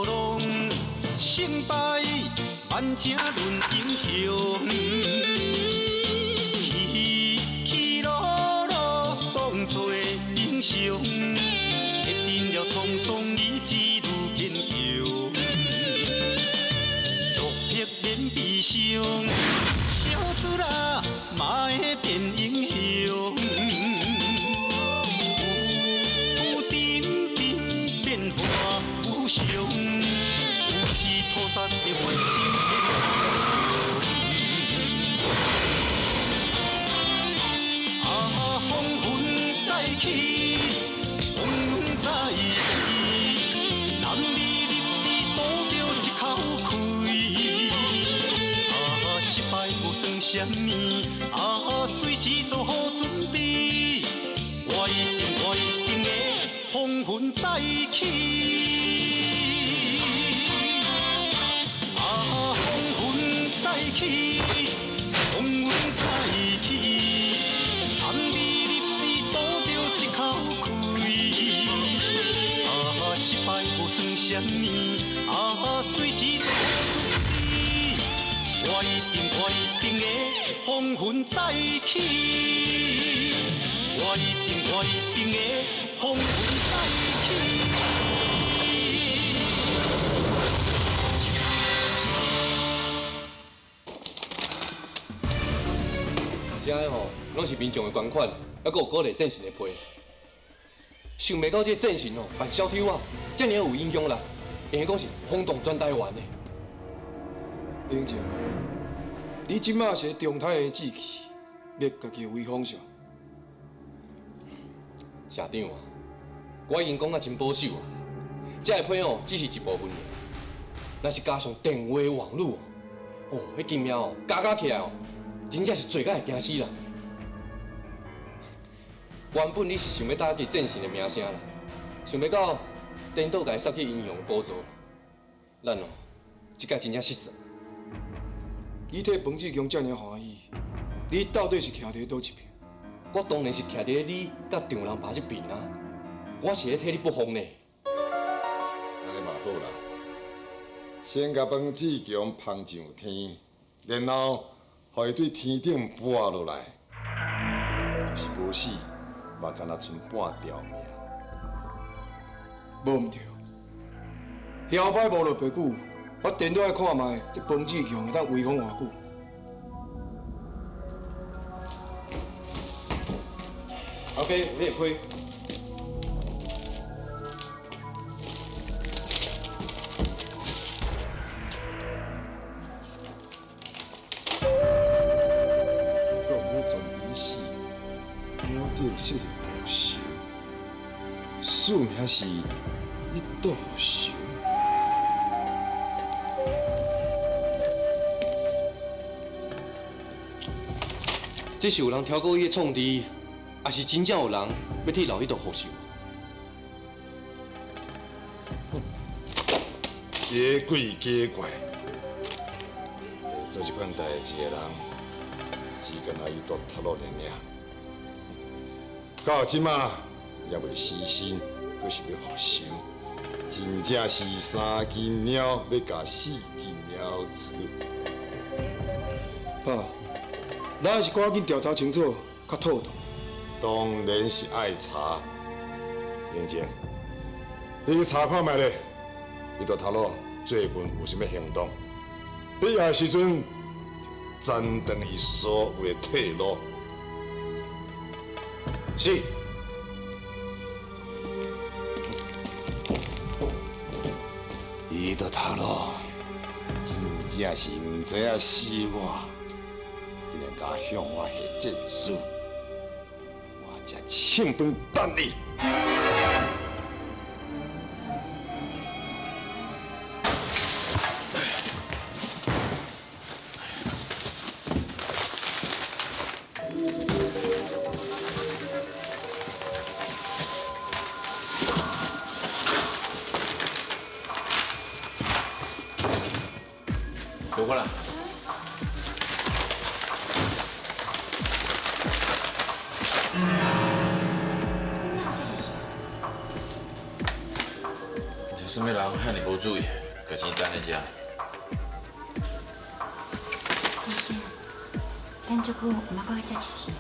浪，胜败万正论英雄。起起落落当作英雄，历尽了沧桑，意志愈坚强。落魄免悲伤，小子啦嘛会变英雄。 有常，有时屠杀的环境啊，风云再起，风云再起，男儿立志赌着一口气。啊，失败无算什么，啊，随时做好准备，我一定会风云再起。 起，风云再起，男儿立志赌着一口气。啊，失败无算什么，啊，随时做好准备。我一定会风云再起。我一定会风云再起。 这个吼，拢是民众的捐款，还佫有鼓励正神的批。想袂到这正神哦，办小丑啊，遮尔有影响力，会讲是轰动全台湾的。英姐，你即马是中台的志气，灭家己的威风啥？社长啊，我已经讲啊真保守啊，这个批哦只是一部分尔，若是加上电话网络哦，迄金额哦加起来哦。 真正是做甲会惊死人。原本你是想要打击正神的名声啦，想袂到颠倒甲伊塞去英雄宝座，咱哦，即届真正失算。你替彭志强遮尔欢喜，你到底是徛伫倒一边？我当然是徛伫你甲丈人爸这边啊，我是咧替你不放呢。安尼嘛好啦，先甲彭志强捧上天，然后。 互伊对天顶飞落来，就是无死，嘛敢若剩半条命。无毋对，后摆无落白久，我颠倒来看卖，这彭志强会当威风偌久。后壁你会开。 这个无仇，署名是一道仇。这是有人挑过伊的创治，还是真正有人要替老迄道复仇？假鬼假怪，会做这款代志的人，只干那伊都脱落的命。 到即马也未死心，阁是要复仇，真正是三斤鸟要甲四斤鸟吃。爸，咱还是赶紧调查清楚，较妥当。当然是爱查。玲姐，你去查看卖咧，伊条头路最近有啥物行动？必要的时阵，斩断伊所有的退路。 是。伊的头路真正是唔知影死我，竟然敢向我下战书，我才庆本等你。走过来。你好，谢谢。你说，什么人遐尼无注意，把钱等咧遮？但是，咱这久唔捌讲遮一时呢。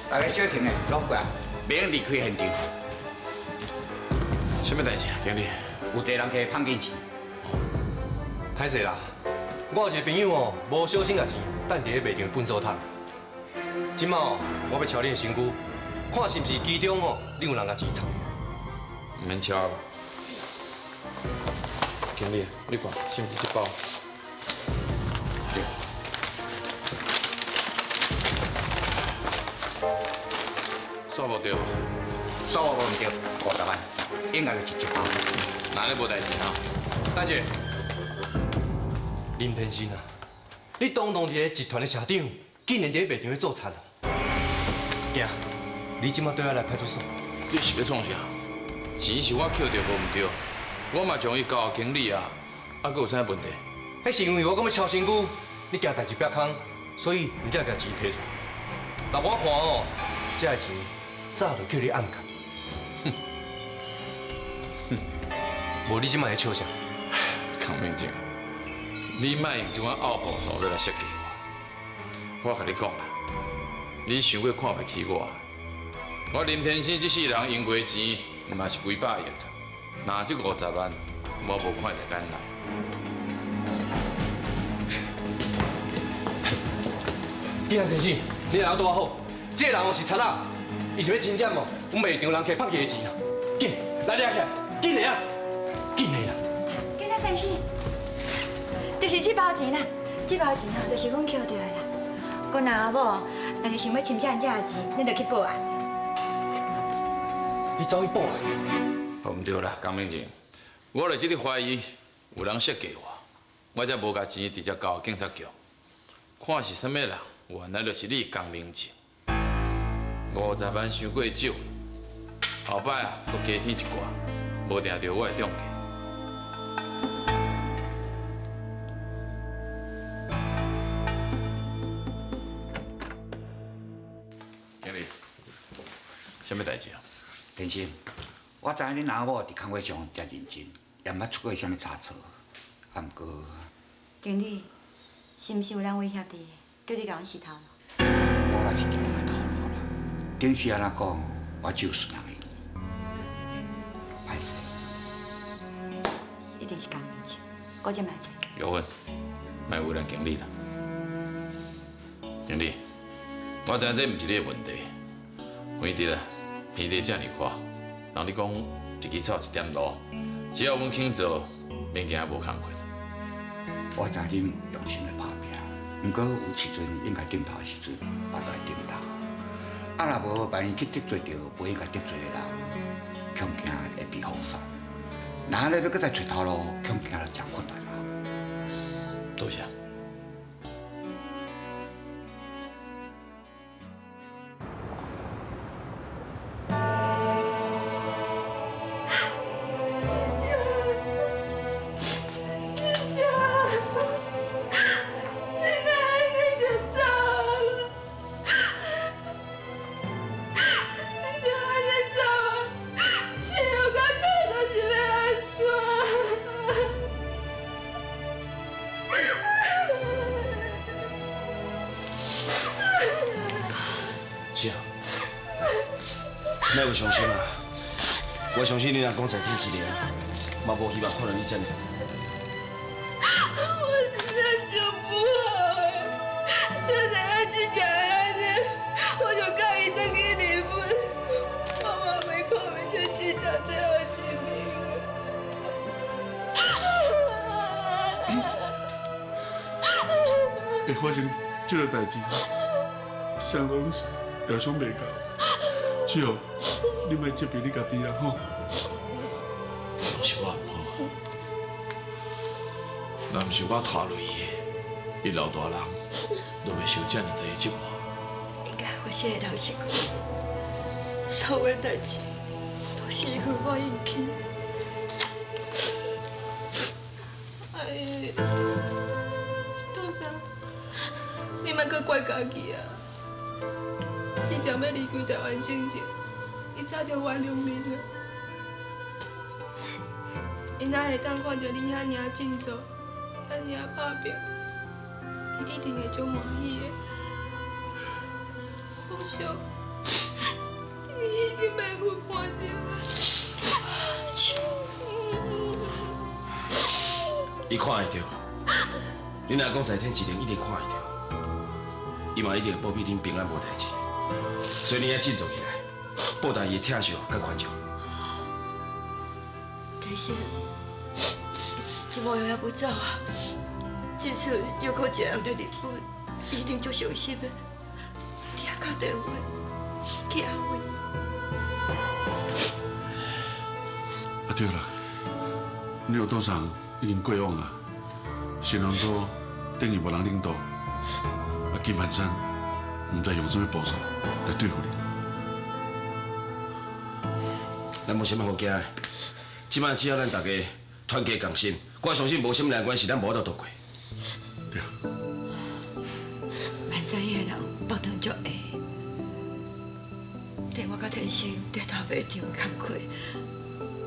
大家小停的，落过，免离开现场。什么代志啊，经理？有一个人去碰见钱，歹势啦，我有一个朋友哦，无小心把钱等伫咧卖场粪扫桶。即马哦，我要敲你的身躯，看是毋是其中哦，你有人甲钱藏。唔免敲。经理，你看是毋是这包？对。刷无对，数我唔对，50万，应该就是这包。哪里无代志啊？等者，林天生啊，你当一个集团的社长，竟然伫咧卖场咧做贼哦！行，你即马对我来派出所。你是要创啥？钱是我捡到无唔对，我嘛将伊交给经理啊，还佫有啥问题？迄是因为我讲要超身躯，你惊代志曝空，所以唔才甲钱摕出来。若我看哦，这个钱早就叫你暗藏。无你即摆在笑啥？康明正，你莫用这款拗步数要来设计我。我甲你讲啦，你想要看袂起我？我林天生这世人用过钱，嘛是几百亿，哪这50万，我无看在眼内。既然先生，你来多好，这个人哦是贼仔，伊是要侵占哦，阮卖场人客拍去的钱啊！紧来抓起来，紧来啊！紧来啦！囡仔先生，就是这包钱啦，这包钱吼，就是阮捡到的啦。阮阿某若是想要侵占这个钱，咱就去报案。你走去报案？哦，唔对啦，江明正，我就是咧怀疑有人设计我才无甲钱直接交警察局。看是什么人，原来就是你江明正。50万伤过少，后摆啊，搁加添一寡，无定着我的中计。经理，什么代志啊？天生，我知影恁阿某伫工作上真认真，也毋捌出过啥物差错。啊，毋过，经理，是毋是有人威胁你，叫你甲阮洗头？我也是听人透露啦。顶时安怎讲，我只有顺人的意。歹势，一定是江明正，我真歹知。有份，莫为难经理啦。经理，我知影这毋是你的问题，反正啊，天地这么宽，人你讲一枝草一点露，只要阮肯做，免惊无工课。我知恁有用心来打拼，毋过有时阵应该点头的时阵，我就会点头。啊，若无万一去得罪着不应该得罪的人，恐惊会被封杀。那安尼要搁再找头路，恐惊就真困难啦。多谢。是啊，莫有伤心啊！我相信你若讲再添一个，嘛无希望看到你这样。我现在就不好哎，这才要去讲安尼，我就甲伊登去离婚，我嘛没看面就计较最后一会发生这个代志，双方料想袂到，只好你莫责备你家己啦吼。都是我唔好，若毋是我拖累伊，伊老大人，都袂受这么多的折磨。应该我谢的人是讲，所有的代志都是因为我引起。哎，杜生，你莫阁怪家己啊！自从要离开台湾之前，伊早就原谅恁了。伊若会当看到你遐尔振作，遐尔打拼，伊一定会足满意的。我想，伊一定袂去看到。伊看会到，恁阿公在天一定一定看会到，伊嘛一定会保庇恁平安无代志，所以你要振作起来，报答伊的疼惜甲关照。可是，一模永远不走啊！这次又搁一个人在日本，一定足伤心的，听到电话去安慰伊。啊对了，你有多少已经过往啊？新郎都等于无人领导，啊金盘山唔知用什么步骤来对付你。咱无啥物好惊的，即摆只要咱大家团结共心，我相信无什么难关是咱无法度渡过。对啊。万山野人腹肠足饿，连我甲天生在大卖场工课，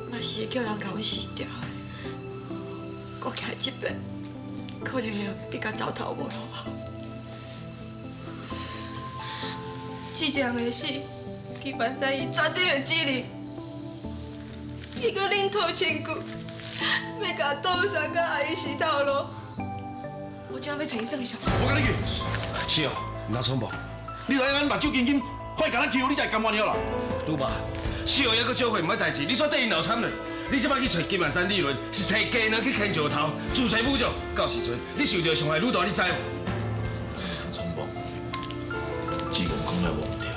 嘛是叫人甲阮死掉的。我惊这边可能会比较糟透无路啊。这样的死，基本上伊绝对有责任。伊搁领头千古，要甲杜生甲阿姨死透路。我怎要找伊算账？我甲你去。七号，唔通冲动。你来咱目睭紧紧，快甲咱欺负，你才甘愿了啦。拄吧，七号还搁少岁，唔捌代志，你煞对因闹惨嘞。你即摆去找金万山理论，是替家人去牵石头，自取侮辱。到时阵，你受到伤害愈大，你知无？冲动，只讲讲来忘掉。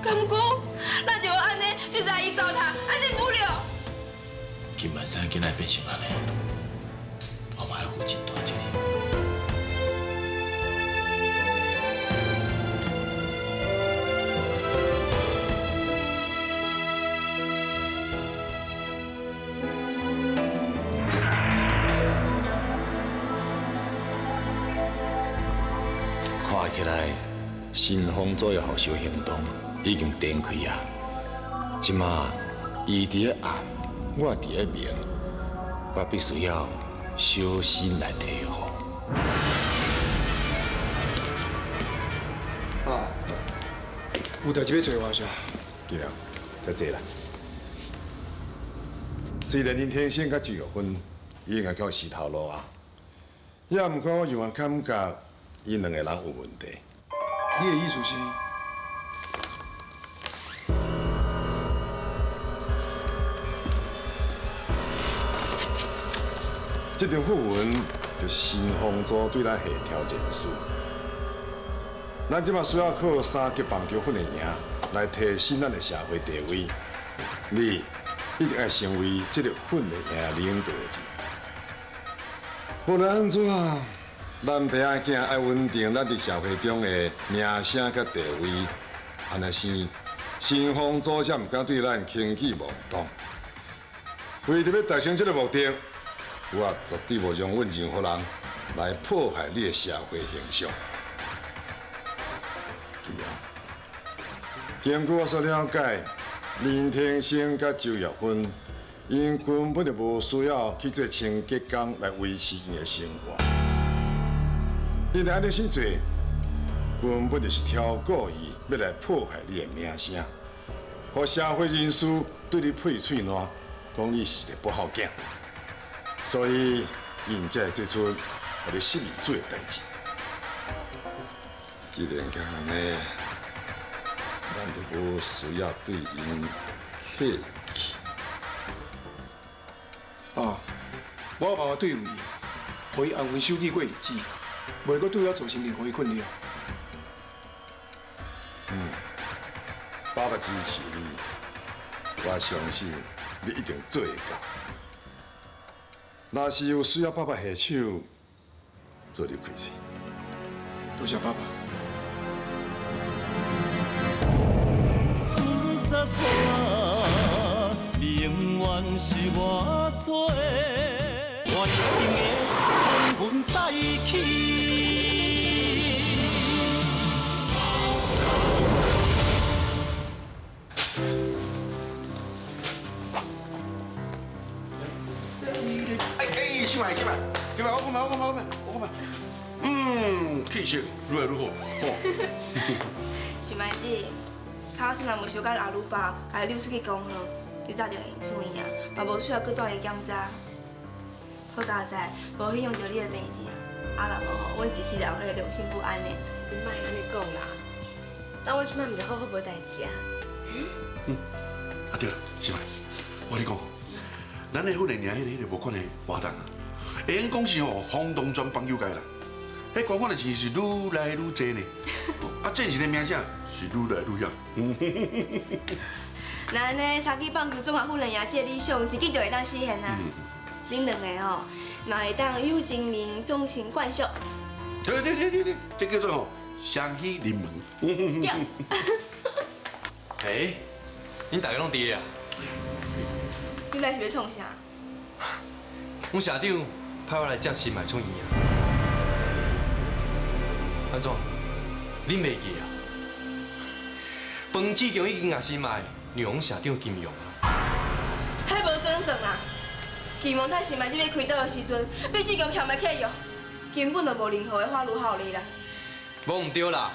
敢讲，咱就安尼，随在伊糟蹋，安尼不了。金万山今仔变成安尼，我嘛要负真大责任。看起来，新丰左右后续行动已经展开啊！即马伊伫咧暗，我伫咧明，我必须要小心来提防。啊，有代志要找我啥？对了，再坐啦。虽然恁天生甲周玉芬已经叫死头路啊，也毋过我仍然感觉因两个人有问题。你的意思是？这张讣文就是新丰组对咱下条件书。咱即马需要靠3级棒球粉的赢来提升咱的社会地位。你一定要成为这个粉的赢领导者。无论安怎，咱爸仔囝要稳定咱伫社会中的名声甲地位，安尼生新丰组才毋敢对咱轻举妄动。为着要达成这个目的。我绝对无让阮任何人来破坏你的社会形象。金苗，经过我所了解，林天生甲周玉芬，因根本就无需要去做清洁工来维持因的生活。因安尼生做，根本就是挑故意要来破坏你的名声，互社会人士对你配喙烂，讲你是个不好囝。所以，因才会做出互你失礼做的代志。既然咁安尼，咱就无需要对因客气。啊，我有办法对付伊，互伊安分守己过日子，袂阁对我造成任何的困扰。爸爸支持你，我相信你一定做会到。若是有需要爸爸下手，做你亏心。多谢爸爸。自杀破，你永远是我做。我一定会同阮在一起。起码，我看卖，气色愈来愈好，是咪子？卡我虽然无想甲阿鲁爸，甲伊溜出去讲好，你早就会出院啊，嘛无需要搁带伊检查。好佳哉，无去用到你的病钱，啊若无吼，阮一世人会良心不安的。你莫安尼讲啦，但我即摆毋是好好无代志啊。对了，是咪？我跟你讲，咱的训练营迄个募款的活动啊，会用讲是吼轰动全邦友界啦。迄捐款的钱是愈来愈多呢，啊，正式的名声是愈来愈响。那安尼，三支棒球综合训练营这理想，自己就会当实现啊。恁两个哦，嘛会当有精灵终身贯续。对，这叫做吼双喜临门。对。哎，恁大家拢伫啊？你来是要创啥？阮社长派我来接新买创意啊。安怎？恁袂记啊？彭志强已经甲新买让社长金用啊。迄无准算啦！期望太新买这边开刀的时阵，被志强欠的契约，根本就无任何的法律效力啦。无毋对啦，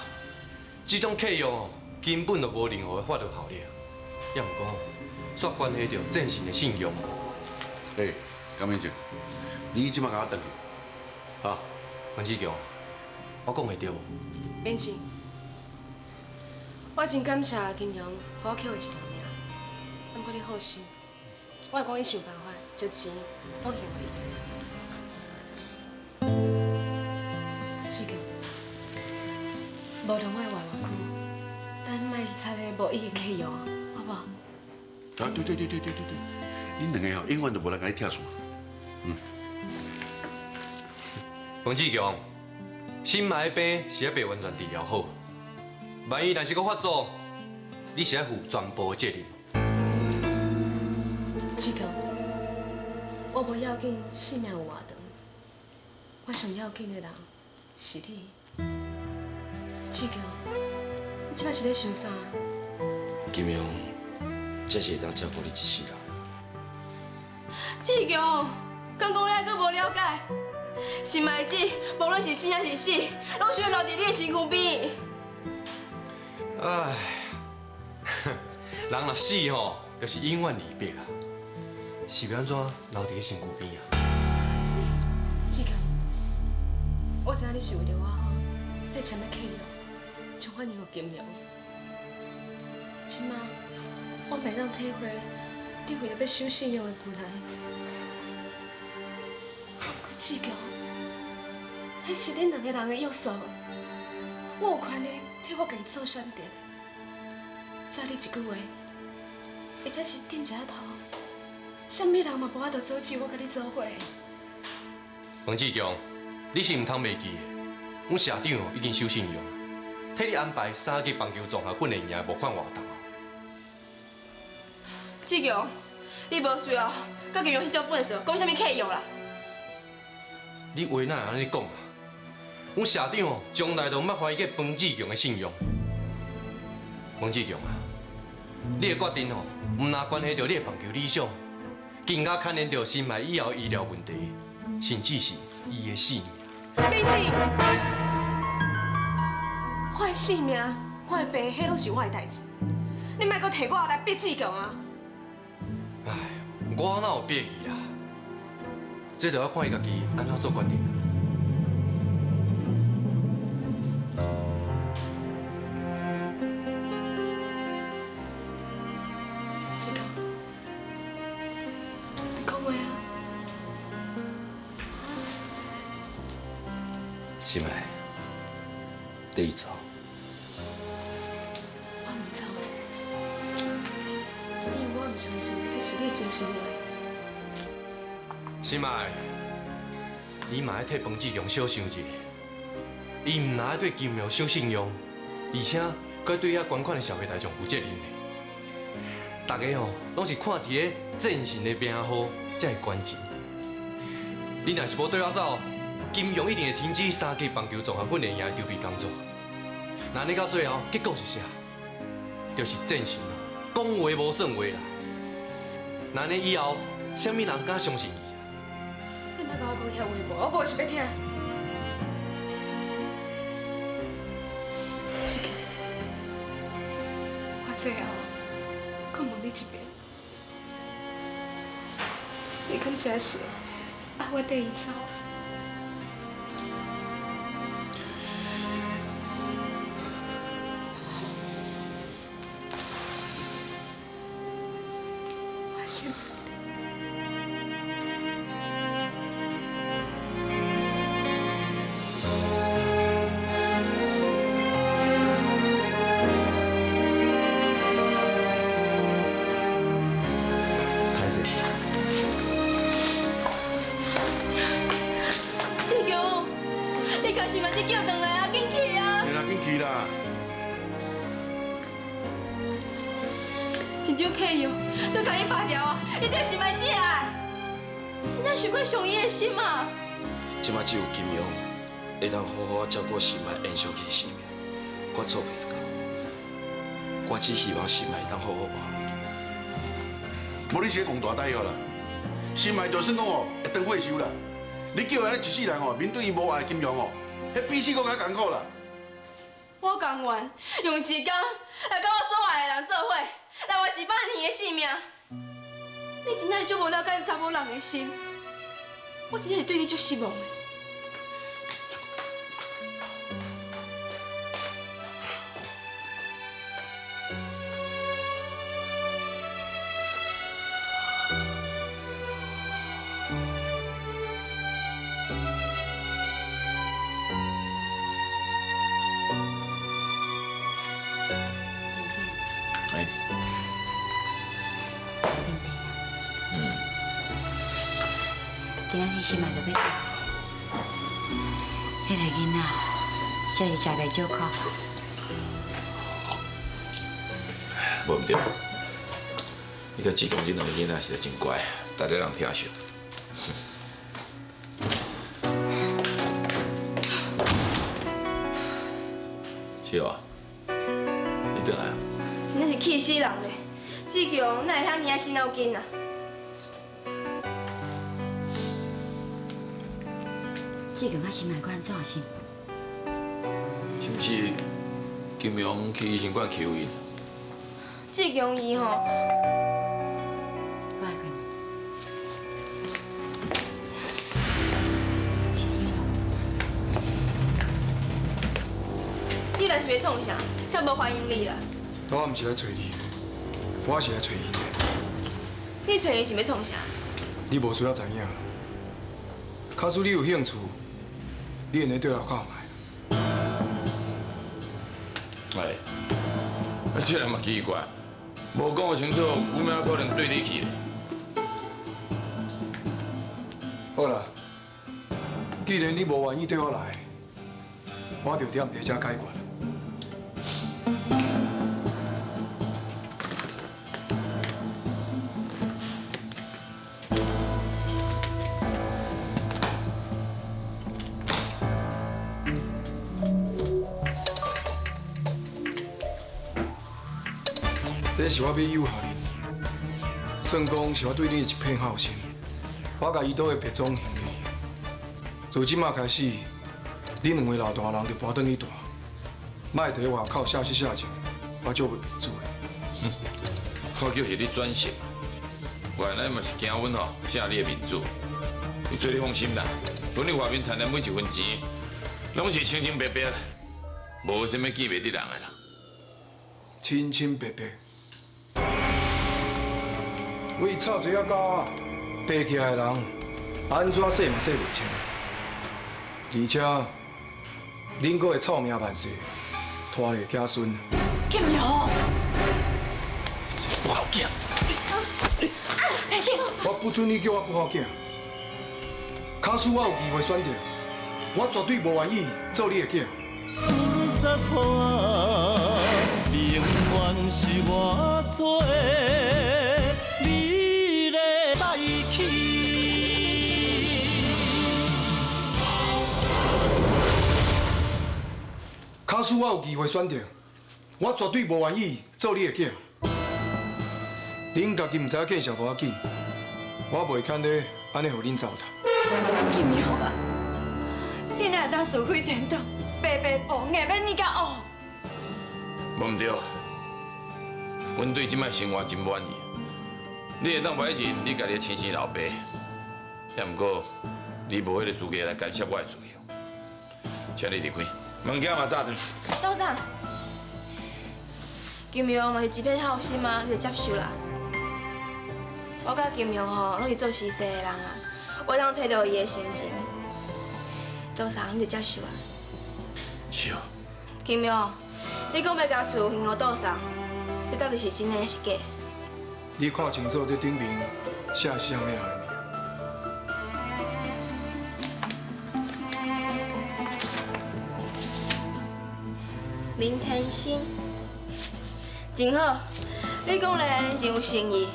这种契约哦，根本就无任何的法律效力。也毋过，煞关系到正信的信用。哎，江明正，你即马甲我转去，啊，彭志强，我讲会对无？免钱，我真感谢金阳，互我捡一条命。不过你放心，我会讲伊想办法，就钱拢还给伊。志强，无同我活偌久，咱莫去插个无意义的契约，好不好？啊，对，恁两个吼永远都无人甲你拆散。彭志强，心脉的病是还未完全治疗好，万一若是搁发作，你是要负全部的责任。志强，我无要紧，性命有偌长，我上要紧的人是你。志强，你即摆是咧想啥？金阳，这是会当照顾你一世人。志强，刚讲你还阁无了解，是麦子，无论是生还是死，拢需要留伫你的身躯边。哎，人若死吼，就是永远离别啊，是要安怎留伫身躯边啊？志强，我知影你是为着我好，才签了契约，将我让予金阳。即马，我袂当体会你为了要守信用的无奈。不过志强，迄是恁两个人的约束，我有权利替我家己做选择。照你一句话，或者是点一下头，什么人嘛无法度阻止我甲你做伙。彭志强，你是毋通袂记的，阮社长已经守信用，替你安排3个棒球综合训练营募款活动。志强，你无需要甲金庸迄种本事讲什么契约啦。你话哪会安尼讲啊？阮社长哦，从来都毋捌怀疑过彭志强的信用。彭志强啊，你的决定哦，毋但关系到你的棒球理想，更加牵连到心脉以后医疗问题，甚至是伊的性命。林志，我的性命，我的病，迄拢是我的代志，你莫阁摕我来逼志强啊！哎，我哪有逼伊啦？这就要看伊家己安怎做决定。志强，你讲话啊！心爱，你走。我唔走，因为我唔相信迄是你真心话。心爱，你嘛要替彭志强小想一下，伊唔哪对金庙守信用，而且佮对遐捐款的社会大众负责任的。大家吼拢是看伫个正信的名号才会捐钱。你若是无对我走，金庸一定会停止三家棒球综合训练营的筹备工作。那你到最后结果是啥？就是正信讲话无算话啦。那你以后，啥物人敢相信伊？你莫甲我讲遐话无，我无是要听。志强，我最后再问你一遍，你敢真是爱我跟伊走？我现在。真少客哟，都甲伊拔掉啊！伊对心爱姐啊，真正想过上伊的心嘛。即马只有金庸会当好好照顾心爱延续其生命，我做袂到。我只希望心爱会当好好活落。无你是讲大代哦啦，心爱就算讲哦会当退休啦，你叫人一世人哦面对伊无爱的金庸哦，迄比死搁较艰苦啦。我甘愿用一天来甲我所爱的人做伙，来活100年的性命。你真正是足无了解查某人的心，我真正是对你足失望的。今仔日心爱就要到，迄个囡仔小是食袂少苦。无毋对，你甲志强这两个囡仔实在真乖，大家人疼惜。是哦，你倒来啊？真正是气死人嘞！志强哪会遐尔啊死脑筋啊？志强甲心爱管怎先？是毋是金庸去医生馆欺负伊？志强伊吼，过来过来。你若是要创啥，才无欢迎你啦。我毋是来找你，我是来找伊的。你找伊是要创啥？你无需要知影。假使你有兴趣，你用来对我看卖。哎，这人嘛奇怪，无讲清楚，有咩可能对你去咧？好啦，既然你无愿意对我来，我就踮在遮解决。这是我要诱惑你，算讲是我对你一片好心。我甲伊岛的别种行李，从即马开始，你两位老大人就搬转去住，莫伫外口下气下情，我做袂面子的。我叫是你转型，原来嘛是惊阮吼正你的面子。你做你放心啦，阮伫外面赚的每一分钱，拢是清清白白，无啥物记袂得人的啦。清清白白。为臭水啊狗，爬起来的人，安怎洗嘛洗袂清。而且，恁阁会臭名万世，拖累子孙。金瑶，不好见。太清，我不准你叫我不好见。假使我有机会选择，我绝对无愿意做你的囝。萨坡宁愿是我做你的代去。假使我有机会选择，我绝对无愿意做你的囝。恁家己唔知影见识无要紧，我袂肯咧安尼互恁糟蹋。金苗啊，你哪会当是非颠倒，白白步硬要你甲学？无唔对，阮对即摆生活真满意。你会当摆进你家己的亲生老爸，也毋过你无迄个资格来干涉我的自由。请你离开，物件嘛早转。董事长，金苗嘛是一片好心啊，你就接受啦。我甲金苗吼，拢是做实事的人啊，我当摕到伊的心情，董事长你就接受啊。是哦。金苗，你讲要甲厝还互董事长，这到底是真的还是假？你看清楚这顶面写的是啥物人的名？林天心，真好。你讲咧，你真有诚意，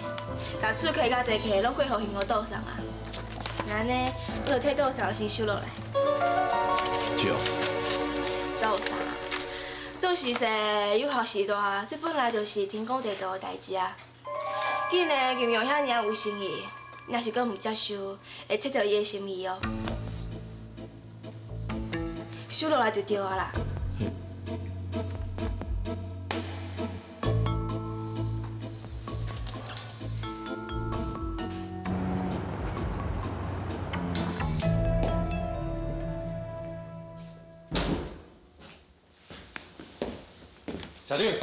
把厝客甲地客拢过互还互董事长啊。那呢，你就替董事长先收落来。是哦。董事长，做实事有效时大，这本来就是天公地道的代志啊。既然金苗遐尔有诚意，若是阁唔接受，会切到伊的心意哦。收落来就对啊啦。小丁，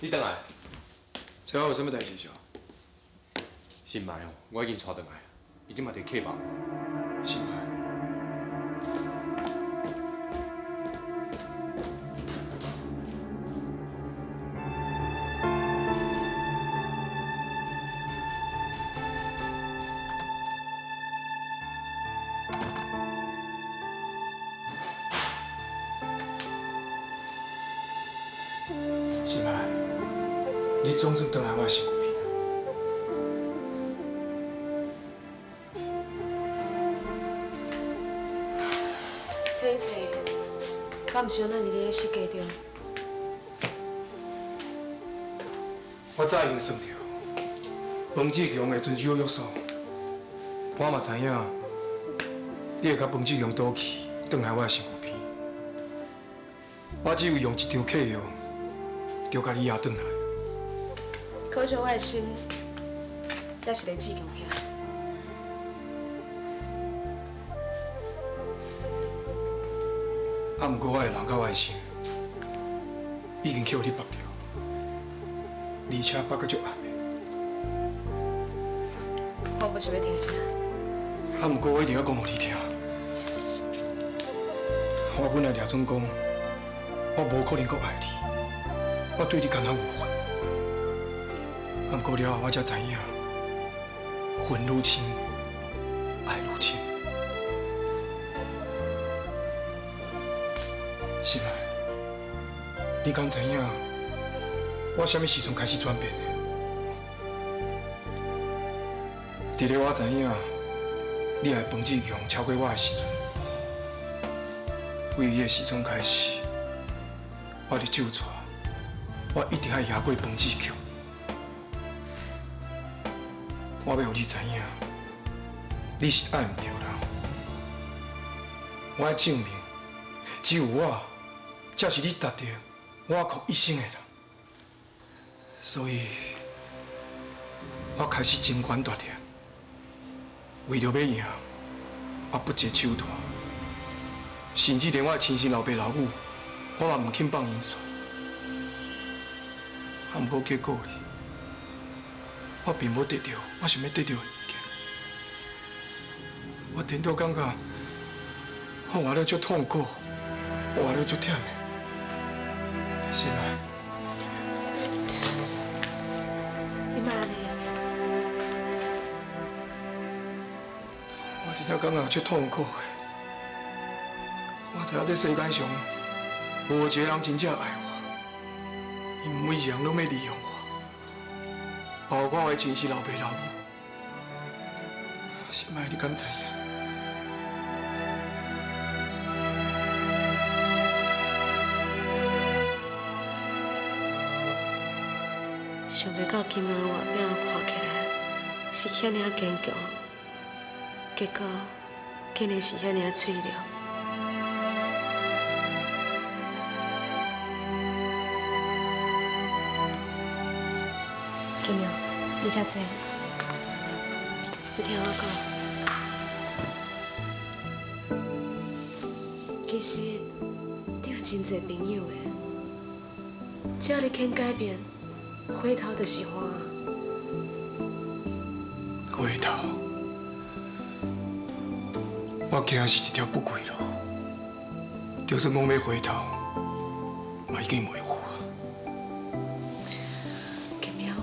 你倒来。这有啥物代志少？新麦哦，我已经带倒来，伊即马伫客房。新麦。新麦，你总算倒来我的身躯边。这一切，敢毋是咱伫你的设计中？我早已经算着，彭志强会遵守约束。我嘛知影，你会甲彭志强倒去，倒来我的身躯边。我只有用一张客药，就甲你押转来。可是我的心，也是咧志强遐。啊，毋过我的人甲我的心，已经去互你绑着，而且绑到足暗的。我不是要听这。啊，毋过我一定要讲互你听。我本来掠准讲，我无可能搁爱你，我对你敢若有恨。啊，毋过了后我才知影，恨愈深，爱愈深。心爱，你敢知影我什么时阵开始转变的？伫咧我知影你爱彭志强超过我的时阵，为伊的时阵开始，我伫咒抓，我一定要赢过彭志强。我要让你知影，你是爱唔对人。我要证明，只有我才是你值得我靠一生的人。所以，我开始争权夺利，为着要赢，我不择手段，甚至连我的亲生老爸老母，我嘛唔肯放因算。啊，不过结果，我并无得到我想要得到的物件。我颠倒感觉，我活了足痛苦，我活了足忝的。心爱，你莫安尼啊！我真正正感觉足痛苦的。我知影这世界上无一个人真正爱我，因每一个人拢要利用我，包括我的亲生老爸老母。心爱，你敢知影？ 想袂到今仔外表看起来是遐尔坚强，结果竟然是遐尔脆弱。金苗，你遮坐，你听我讲，其实你有真侪朋友的，只要你肯改变。 回头就是花。回头，我行是一条不归路。就算讲要回头，嘛已经袂有啊。金苗，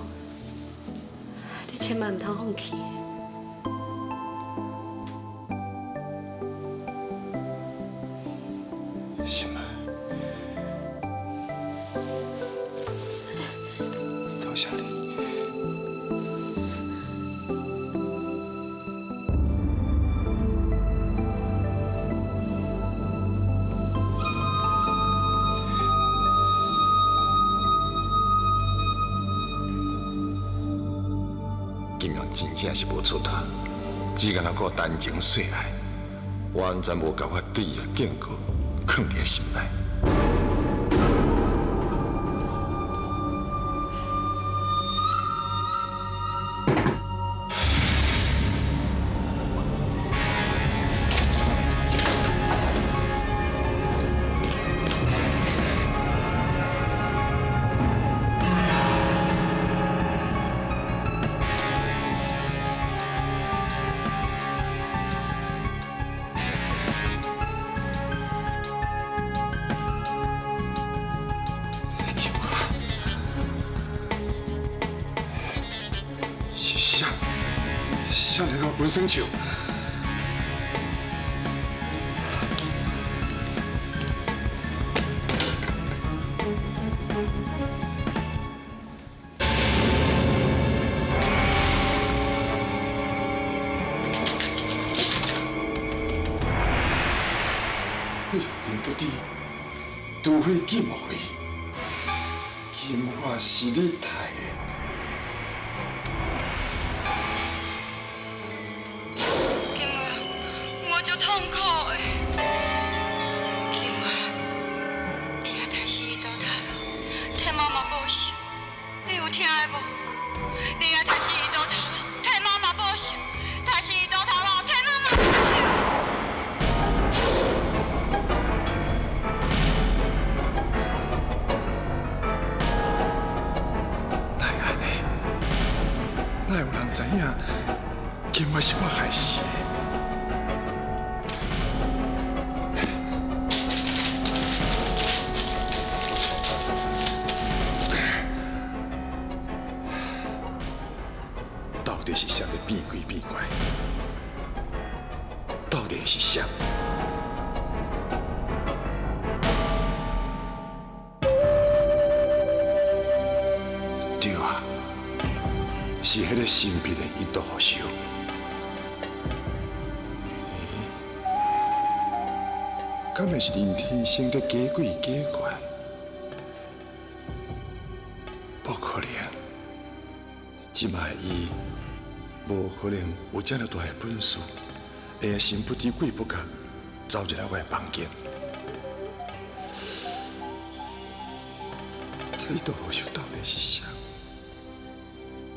你千万唔通放弃。心爱。 多谢你。金阳真正是无出头，只敢那个单情细爱，完全无甲我对伊的敬告放伫心内。 像那个文生球，人不知，除非金花，金花是你杀的。 足痛苦的，金华，你也太死倒塌了，替妈妈报仇，你有听的无？你也太死倒塌了，替妈妈报仇，太死倒塌了，替妈妈报仇。哪会安尼？哪有人知影金华是我害死的？ 到底是谁在变鬼变怪？到底是谁？对啊，是迄个神秘的一道手。敢会是人天生的假鬼假怪？不可能。 即卖伊无可能有这么大的本事，会神不知鬼不觉走入来我的房间。这道好手到底是啥？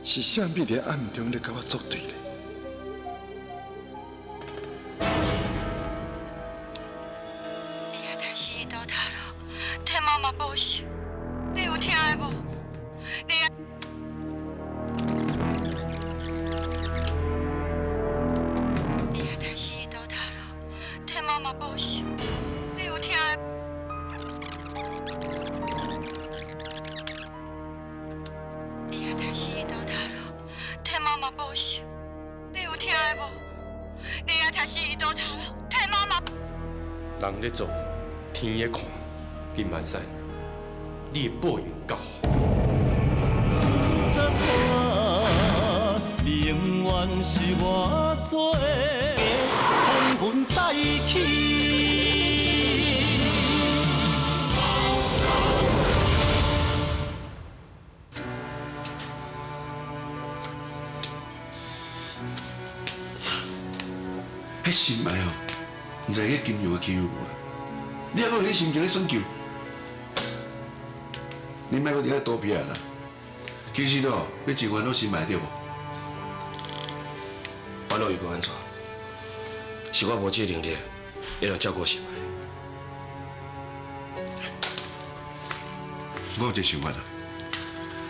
是啥秘在暗中咧甲我作对咧？你也太死倒塌了，替妈妈报仇，你有听的无？你也。 妈妈报仇，你有听的？你也太死倒塌了，替妈妈报仇，你有听的无？你也太但是伊都头了，太妈妈。人咧做，天咧看，金万山，你的报应到。宁愿是我做，风云再起。迄心爱哦，毋知迄金牛欺负无啦？你还阁有你心情咧耍球？你莫阁伫遐多皮啊啦！其实哦，你真烦恼心爱对无？烦恼又搁安怎？是我无这个能力，会来照顾心爱。我有一个想法啦，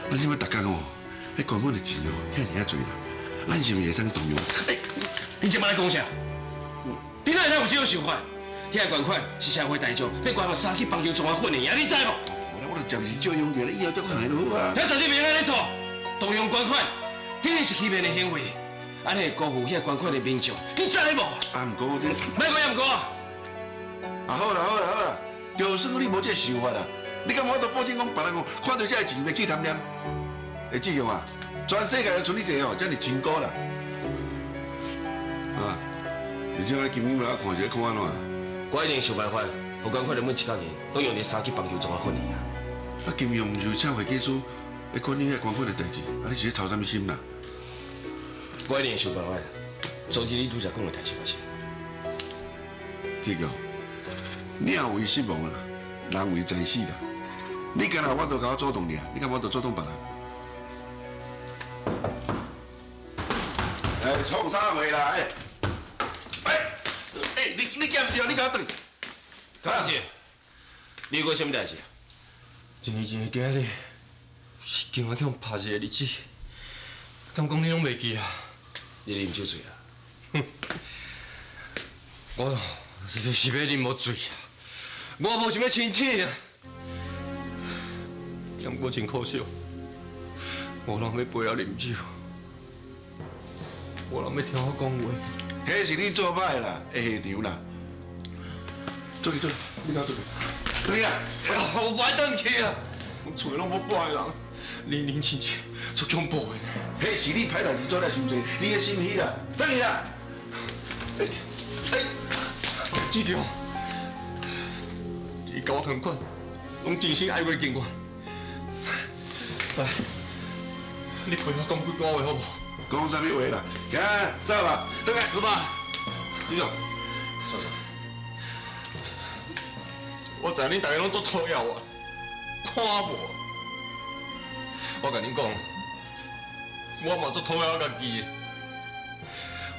咱即摆逐工哦，迄捐款的钱哦，遐尔啊侪啦，咱是毋是会使动用？你即摆咧讲啥？你哪会当有这种想法？遐个捐款是社会大众要捐互三去帮助中华混的呀，你知无？我就暂时借用起来，以后再看下就好啊。遐绝对袂安尼做，动用捐款，肯定是欺骗的行为，安尼会辜负遐捐款的民众，你知无？啊，毋过这，莫讲也毋过啊！好啦好啦好啦，就算你无这想法啦，你敢我都保证讲别人哦，看到这个钱袂去贪念。会志雄啊，全世界就剩你一个哦，这么清高啦。啊，你这个金鱼来看一下看安怎？我一定想办法，互捐款的每一角银都用伫三去帮助中华混的呀。啊，金庸毋是请会计师来管理遐捐款的代志，啊，你是咧操什么心啦？我一定想办法阻止你拄则讲的代志发生。志雄，鸟为失望啦，人为财死啦。你今日我都甲我主动俩，你敢我都主动别人？哎，创啥话啦？你检掉，你甲我转。高姐，你有过什么代志？一年前的今日，是今仔去互拍一个日子，敢讲你拢袂记啊？你啉酒醉啊？哼，我就是要啉无醉啊！我无想要亲戚啊！但我真可惜，无人要陪我啉酒，无人要听我讲话。迄是你做歹啦，会下场啦。做去，你甲我做去。对啊，我不爱等去啊！我厝里拢无半个人，年亲戚足恐怖的。迄是你歹代志做了伤济，你的心虚啦，等去啦。志强，你甲我同款，拢真心爱我敬我。来，你陪我讲几句话好无？讲啥物话啦？行，走吧，等下。老爸，志强，算算。我知恁大家拢做讨厌我，看无。我甲恁讲，我嘛做讨厌我家己的。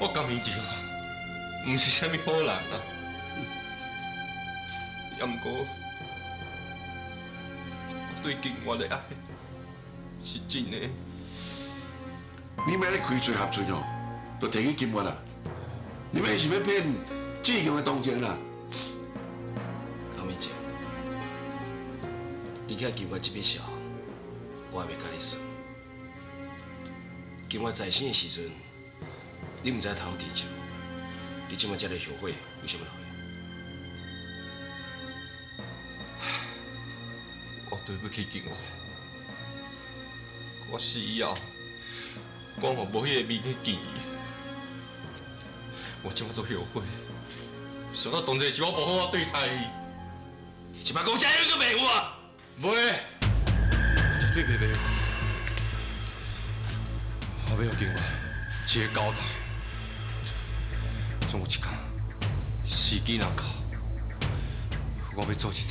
我甘以前毋是啥物好人啊，也毋过我对金我的爱是真的。你莫咧开嘴合嘴哦，就摕去金我啦。你莫是要骗志强的同情啦。高美姐，你遐金我这笔账，我还袂甲你算。金我在生的时阵，你毋知偷甜酒，你即摆才来后悔，为什么会？我对不起金我，我死以后，我嘛无迄个面去见伊。我即摆做后悔，想到当初是我无好好对待伊。你即摆讲这样个袂有啊？袂，绝对袂袂。我要金我一个交代，总有一天时机若到，我要做一件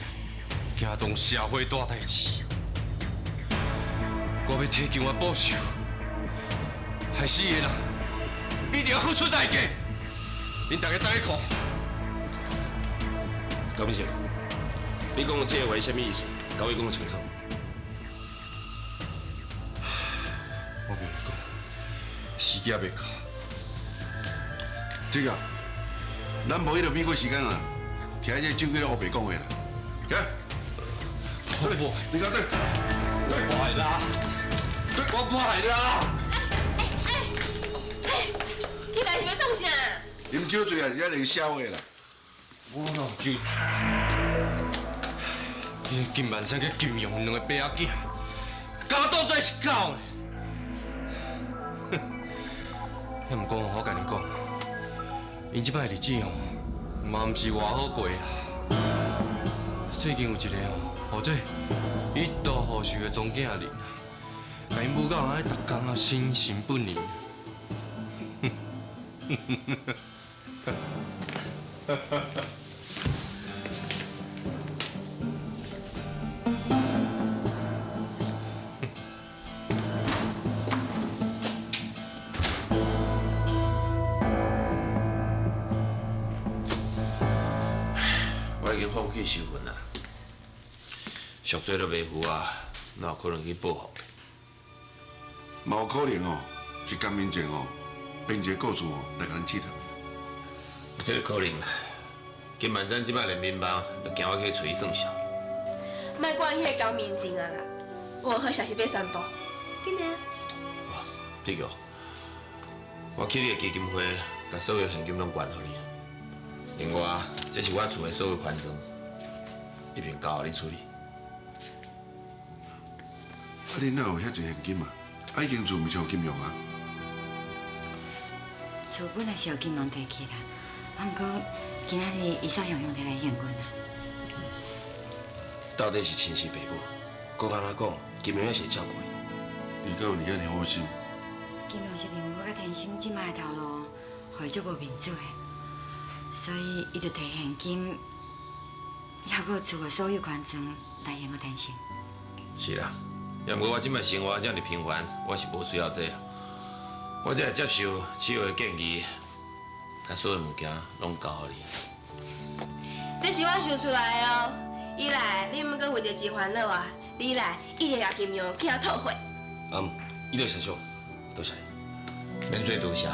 惊动社会大代志。我要替金我报仇，害死的人一定要付出代价。恁大家等下看。高美姐，你讲的这个话是啥物意思？甲我讲清楚。我袂讲，时机还袂到。这个，咱无迄个美国时间啊，听这酒鬼咧黑白讲话啦。行，我你讲对，我歹啦，我歹啦。你来是要创啥？你啉酒醉也是要能消的啦。我哪有酒醉？迄个金万山跟金庸两个白仔囝，家倒才是狗呢。遐毋过我甲你讲，因即摆日子哦，嘛毋是偌好过啦。最近有一个哦，或者一度好受的庄稼人，甲因母狗安尼逐工啊心神不宁。我已经放弃收份啦，赎罪都袂赴啊，哪有可能去报复？嘛有可能哦，是江明正哦，编一个故事哦来甲咱刺探。有这个可能啦。金万山即摆连民帮，就惊我去找伊算账。莫管迄个高面前啊啦，我有好消息要宣布，紧来。对个，我去你的基金会，把所有现金拢还互你。另外，这是我厝的所有款项，一并交予你处理。啊，你哪有遐侪现金啊？啊，已经厝毋是有金融啊？厝本来是由金龙摕去啦，啊，毋过今仔日伊煞雄雄摕来现阮啦。到底是亲生爸母，讲安怎讲，金明也是照顾伊。你敢有遐尔好心？金龙是认为我甲天心即摆的头路，互伊足无面子的，所以伊就摕现金，还佫厝的所有款项来还我天心。是啦，要毋过我即摆生活这样平凡，我是无需要这。我只会接受市委的建议，甲所有物件拢交予你。这是我想出来的哦。以来你毋过为着一烦恼啊，你来一定甲金庸囝讨回。伊就社长，多谢你。免做多谢，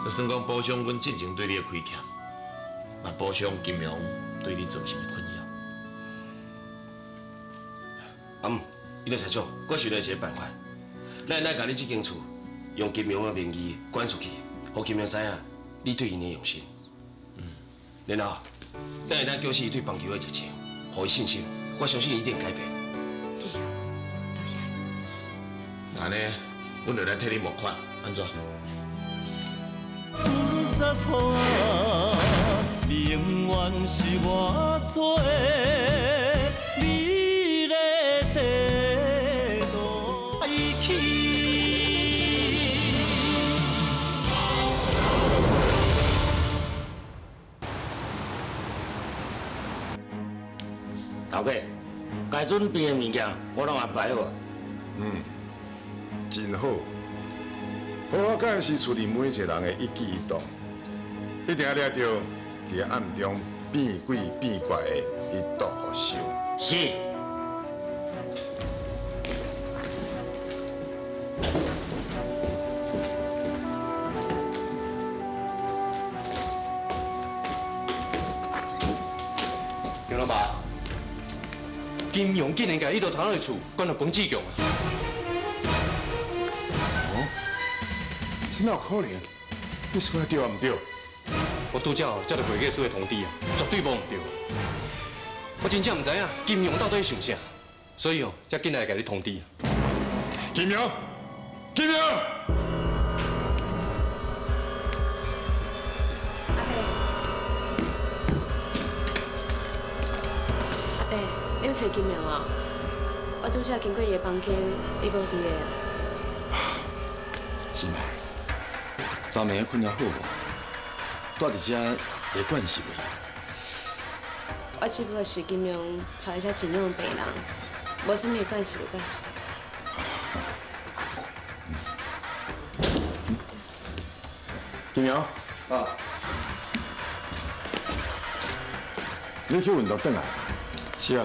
就算讲补偿阮进前对你的亏欠，嘛补偿金庸对你造成的困扰。伊就社长，我想到一个办法，咱甲你这间厝用金庸的名义管出去，互金庸知影你对因的用心。然后，咱会当叫醒伊对棒球的热情，互伊信心，我相信伊一定改变。是哦，多谢你。那呢，阮就来替你募款，安怎？紫色破啊，永远是我做你的地图。头家，该准备的物件我拢安排好。真好。好好干是处理每一个人的一举一动，一定要抓到伫暗中变鬼变怪的一毒手。是。杨老爸，金庸竟然甲伊到头的厝关到彭志强啊！哪有可能？你说的对啊？唔对？我拄则接到会计师的通知啊，绝对无唔对。我真正唔知影金庸到底想啥，所以才紧来甲你通知。金庸，金庸！阿伯，你要找金庸啊？我拄则经过伊的房间，伊无伫个。是吗？昨暝困了好无？住伫遮会管是袂？我只不过是金庸带一只真勇的白人，无啥物关系无关系。金庸，你去运动转来？是啊，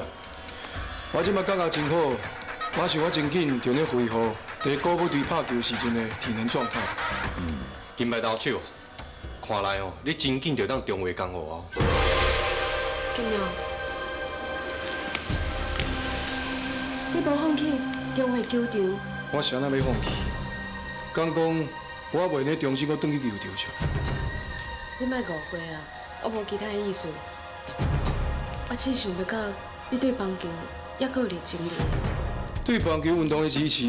我即摆感觉真好，我想我真紧就能恢复伫高部队拍球时阵的体能状态。金牌投手，看来哦，你真紧就当中华工互哦。金庸，你无放弃中华球场？我是安那要放弃？敢讲我袂呢重新搁转去球场上？你莫误会啊，我无其他的意思。我只想要到你对棒球还阁有热情哩。对棒球运动的支持，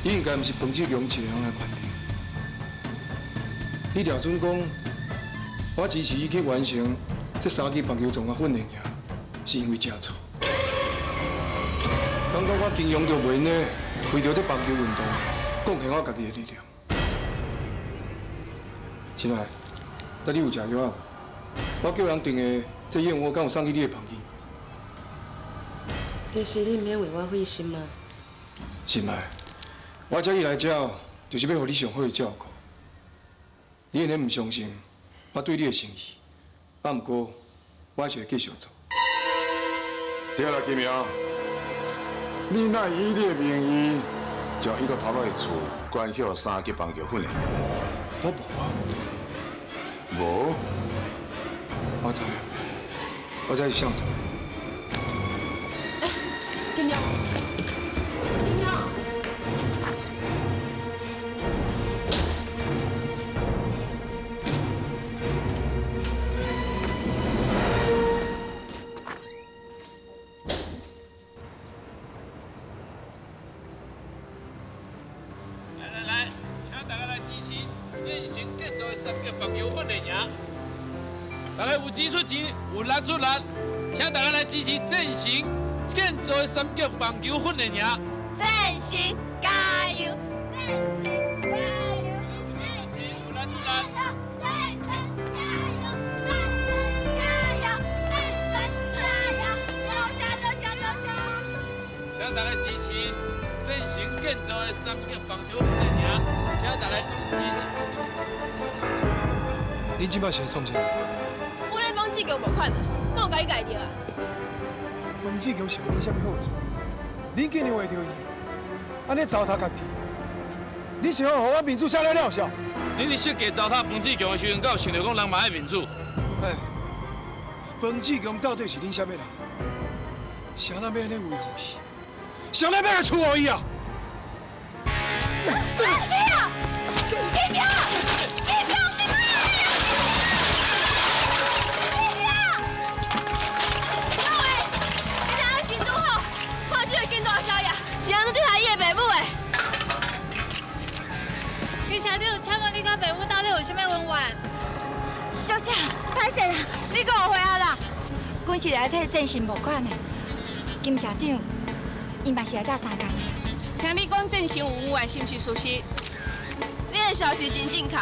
应该毋是彭志强一个人来决定。你廖准讲，我支持伊去完成这3支棒球综合训练营，是因为正错。感觉我经常就袂呢，为着这棒球运动贡献我家己的力量。亲爱，等你有食药啊？我叫人订的这燕窝，敢有送去你的房间？其实你毋免为我费心嘛。心爱，我这里来这，就是要互你上好的照顾。你安尼唔相信我对你的诚意，啊，不过我还是会继续做。对啦，金明，你哪以你的名义将伊到头路的厝关晓3级棒球训练？我无啊。无？我知影，我这是想做。金喵，金喵。来，请大家来支持进行建造的3级棒球训练营。大家有钱出钱，有力出力，请大家来支持进行建造的3级棒球训练营。振兴加油！振兴加油！有钱出钱，有力出力。振兴加油！振兴加油！振兴加油！留下！请大家支持进行建造的3级棒球训练营，请大家支持。你即摆先创啥？我咧帮志强无款啊，敢有甲你改着啊？彭志强是有恁啥物好处？恁竟然会着伊，安尼糟蹋家己，你想要互我民主下来了是？恁伫设计糟蹋彭志强的时阵，敢有想到讲人嘛爱民主？哎，彭志强到底是恁啥物人？谁人要安尼维护伊？谁人要来处罚伊啊？谁啊？金彪！金彪！是安怎对待伊的爸母的？李小姐，请问你甲爸母到底有啥物恩怨？小姐，歹势啦，你误会啊啦！阮是来替振兴募款的。金社长，伊嘛是来搭3工的。听你讲振兴有恩怨，是毋是事实？你的消息真正确，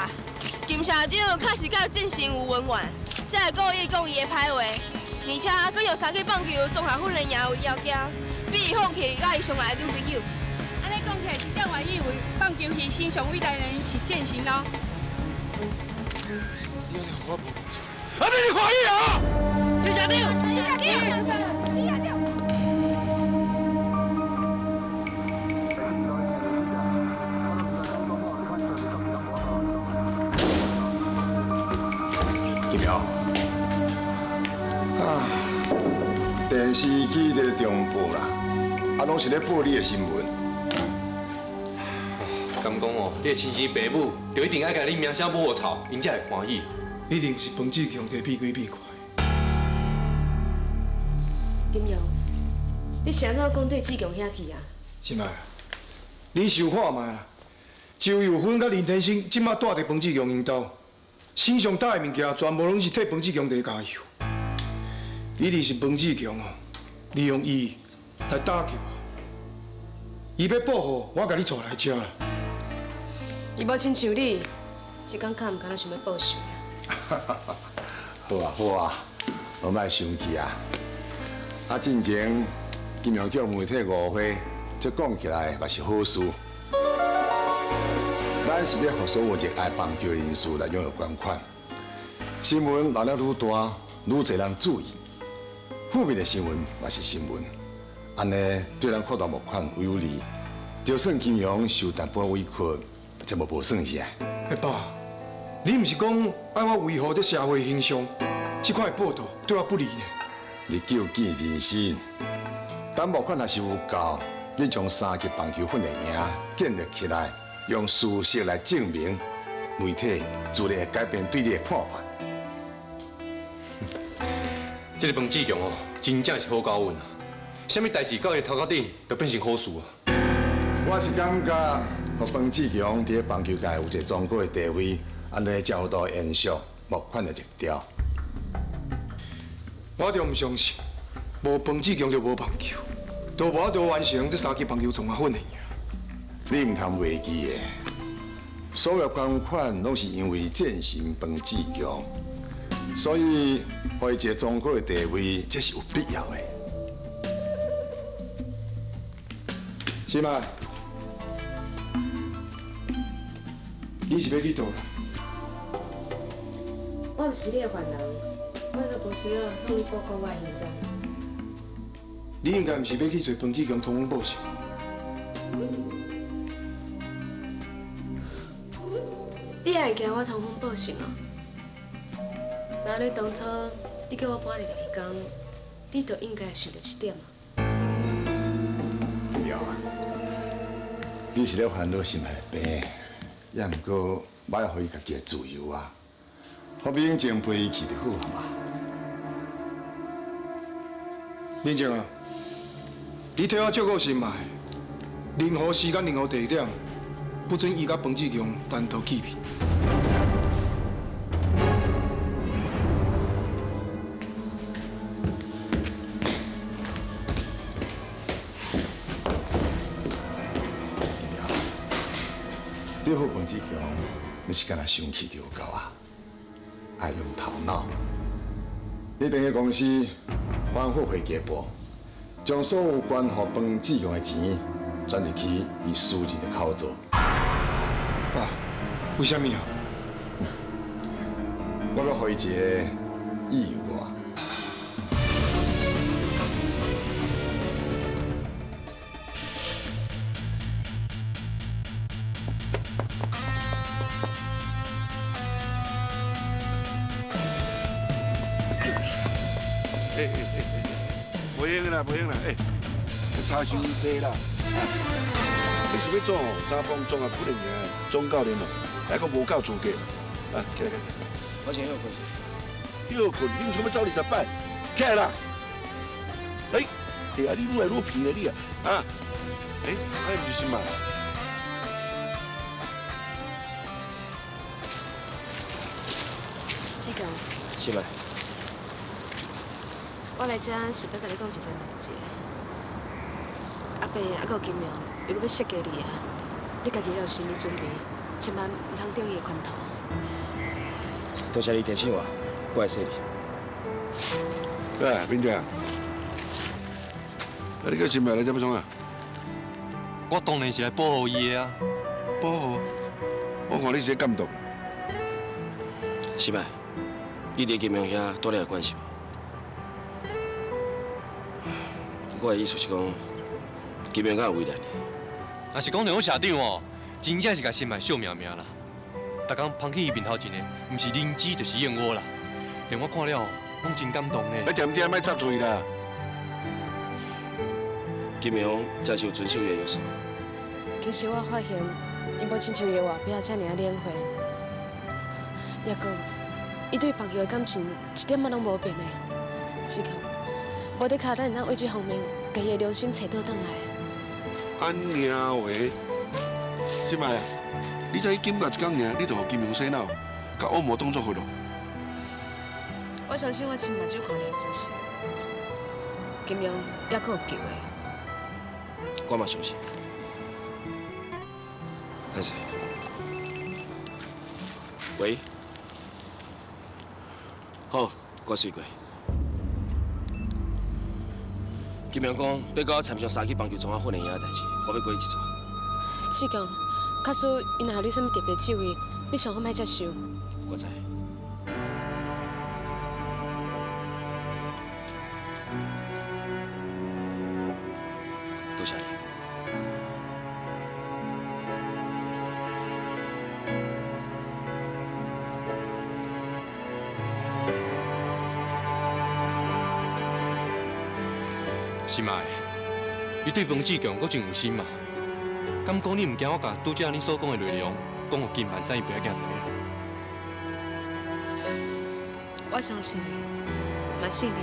金社长确实甲振兴有恩怨，才会故意讲伊的歹话，而且佫用3级棒球综合训练营为要件。比伊放弃甲伊上来的女朋友，安尼讲起来，真正原以为棒球牺牲上伟大的人是振兴咯。你安尼互我无面子，安尼你欢喜啊？李社长，李社长，李社长。金苗，啊，电视机在中部啦。啊，拢是咧报你的新闻。敢讲哦，你的亲生爸母就一定爱甲你名声抹臭，因才会欢喜。一定是彭志强摕屁鬼屁快。金瑶，你是安怎讲对志强遐去啊？心爱，你想看卖啦？周有芬甲林天生即马住伫彭志强因兜，身上带的物件全部拢是替彭志强在加油。一定是彭志强哦，利用伊。来打击我，伊要报复我，甲你带来遮啦。伊无亲像你，一工较毋敢若想要报仇。好啊好啊，我莫生气啊！啊，进前金融局媒体误会，这讲起来嘛是好事。咱是要互所有热爱棒球的人士来拥有捐款，新闻闹了愈大，愈侪人注意，负面的新闻嘛是新闻。安尼对咱扩大募款有利，就算金融受淡薄委屈，这无算啥。阿爸，你毋是讲爱我维护这社会形象，这块报道对我不利呢？你救见人心，等募款若是有够，你将3级棒球训练营建立起来，用事实来证明，媒体自然会改变对你的看法。这个彭志强哦，真正是好高运啊！什么代志到伊头壳顶，就变成好事啊！我是感觉，和彭志强伫棒球界有一个庄国的地位，安尼才有度延续目款的一条。我就唔相信，无彭志强就无棒球，都无法度完成这3支棒球总冠军的赢。你唔通忘记的，所有捐款拢是因为践行彭志强，所以互伊一个庄国的地位，这是有必要的。是吗？你是要去倒啦？我唔是你的犯人，我都无需要向你报告我的行踪。你应该唔是要去做彭志强通风报信。你也会惊我通风报信哦？那你当初你叫我搬入来讲，你就应该想到这点嘛。对啊，你是咧烦恼心内的病，也毋过我要予伊家己的自由啊，互明情陪伊去就好啊嘛。明情啊，你替我照顾心脉，任何时间、任何地点，不准伊甲彭志强单独见面。对付彭志强，你是干那生气就有够啊！爱用头脑。你等于公司反复会计部，将所有捐予彭志强的钱转入去伊私人的口座。爸，为什么啊？我要予伊一个意外。袂用啦，袂用啦，差伤济啦。你是要做三方总啊，不能赢，总教练咯，还阁无够资格。啊，起来起来。我先休困。休困，你唔想要走20摆？起来啦！哎，对啊，你愈来愈平的你啊，啊，哎不是嘛？志强。是吗？我来这是要甲你讲一件代志。阿伯还有金苗，又要设计你啊！你家己要有心理准备，千万唔通中伊的圈套。多谢你提醒我，我会说你。哎，斌仔，你个心态来怎么创啊？我当然是来保护伊的啊！保护？我看你是监督啦。是吗？你伫金明遐带你有关系吗？我的意思是讲，金明敢有为难你。若是讲连我社长哦，真正是甲心脉笑命命啦。逐工捧起伊面头前的，毋是人质就是燕窝啦。连我看了，拢真感动呢。你点点莫插嘴啦！金明真是有遵守伊的约束。其实我发现，伊无亲像伊的外表遮尔啊冷血，也阁伊对棒球的感情一点仔拢无变的。志强。无得卡，咱会当为这方面，家己的良心找倒转来。安娘话，是咪啊？你才经过一工尔，你就互金明洗脑，甲恶魔当作活咯。我相信我亲目睭看到事实，金明也阁有救的。我嘛相信。歹势。喂。好，我随过。金明讲要甲我参详3支棒球总冠军的赢的代志，我要过去做。志强，假使伊若有你什么特别旨意，你上好莫接受。我知。多谢你。是嘛的，伊对彭志强阁真有心嘛。敢讲你毋惊我甲拄则你所讲的内容，讲互金万山伊不要惊一个？我相信你，嘛信任你。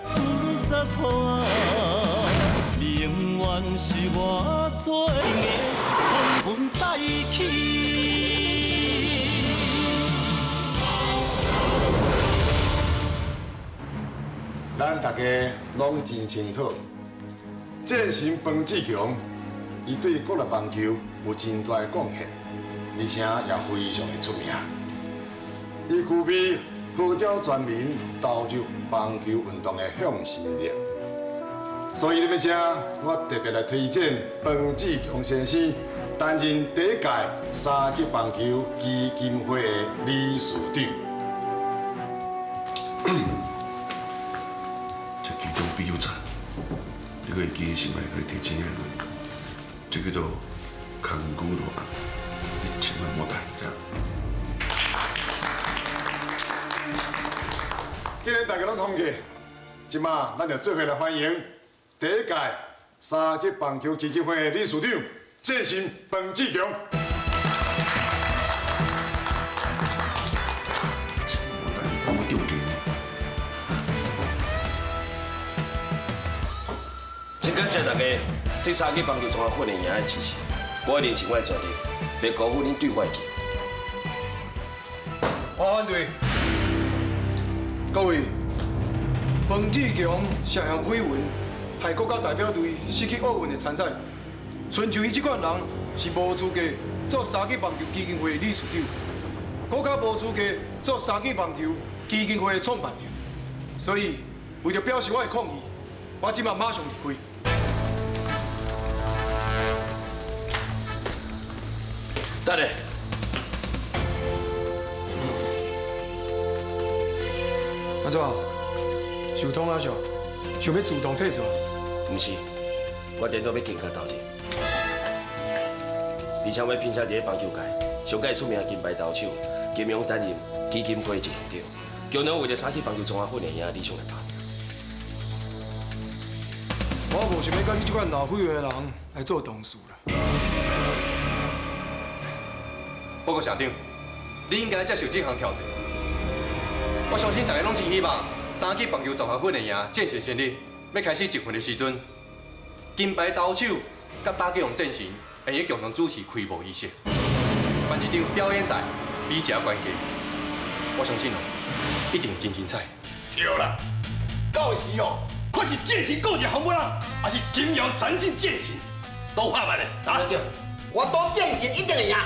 刺杀破，永远是我做的风云再起。 咱大家拢真清楚，战神彭志强，伊对国内棒球有真大的贡献，而且也非常的出名。伊具备号召全民投入棒球运动的向心力。所以，你要请我特别来推荐彭志强先生担任第一届三级棒球基金会的理事长。比较差，你可以记起来，可以提醒下我。这个叫康古罗啊，你千万莫带这样。既然大家拢同意，即马咱就做伙来欢迎第一届三级棒球基金会的理事长战神彭志强。真感谢大家对三级棒球综合训练营的支持，我会练尽我的全力，袂辜负恁对我的期望。我反对。各位，彭志强涉嫌绯闻，害国家代表队失去奥运的参赛，春秋伊这款人是无资格做三级棒球基金会的理事长，更加无资格做三级棒球基金会的创办人。所以，为了表示我的抗议，我即马马上离开。 等下，安怎？受痛啊？想要自动退出？唔是，我电脑要更加投入，而且我要拼写伫棒球界上界出名的金牌投手金庸担任基金会执行长，强能为了三级棒球综合训练营的理想来打拼。我无想要甲你这款老废的人来做同事啦。 报告社长，你应该接受这项挑战。我相信大家拢真希望三级棒球综合训练营建设成立，要开始集训的时阵，金牌投手甲打击用阵型会去共同主持开幕仪式，办一场表演赛，比这关键。我相信哦，一定真精彩。对啦，到时哦，看是剑神个人红不啦，还是金阳三星剑神，都看卖咧。啊，对，我赌剑神一定会赢。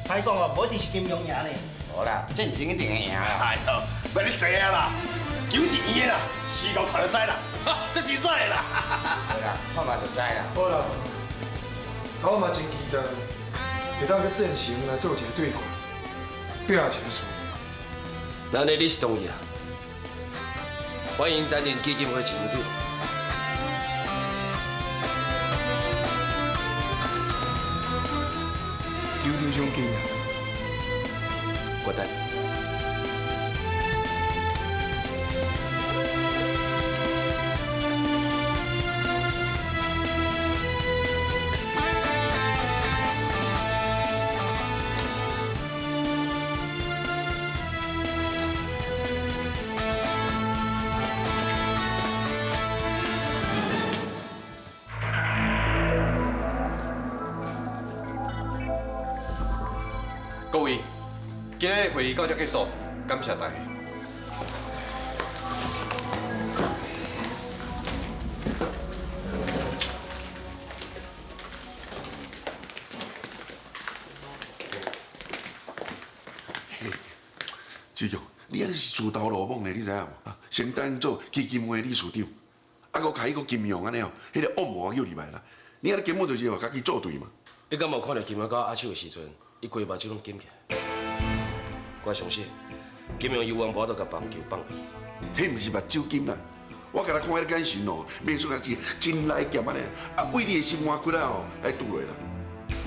歹讲哦，无一定是金庸赢咧。好啦，战神一定会赢啦。哎呦，别你坐啊啦，球是圆的啦，时间看就知啦。哈，这真知啦。好啦，看嘛就知啦。好啦，我嘛真期待，会当去战神来做一个对抗，拼一个输。那你是同意啊？欢迎担任基金会执行长。 有点伤心啊！滚蛋！各位，今天的会议到这结束，感谢大家。志强，你安尼是自投罗网的，你知影无？先担做基金会理事长，啊，搁开迄个金庸安尼哦，迄个恶魔叫入来啦。你安尼根本就是和家己作对嘛。你敢无看到金阳到阿秀的时阵，伊规目睭拢紧起来？我相信金阳有完无都甲棒球放弃。迄毋是目睭金啦，我甲他看迄个眼神哦，袂说家是真来剑安尼，啊，为你的心肝骨啊哦来拄落啦，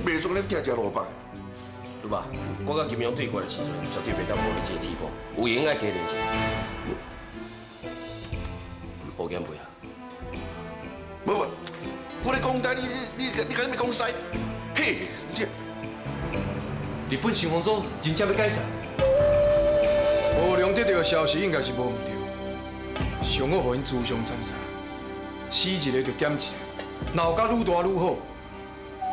袂说咧食萝卜。对吧？我甲金阳对决的时阵，绝对袂当无你这个替补，有闲爱加练一下。无减肥啊？无，我咧讲台，你敢要讲西？嘿，这日本新风组真正要解散。无良得到的消息应该是无毋对，上好互因自相残杀，死一个就减一个，闹甲愈大愈好。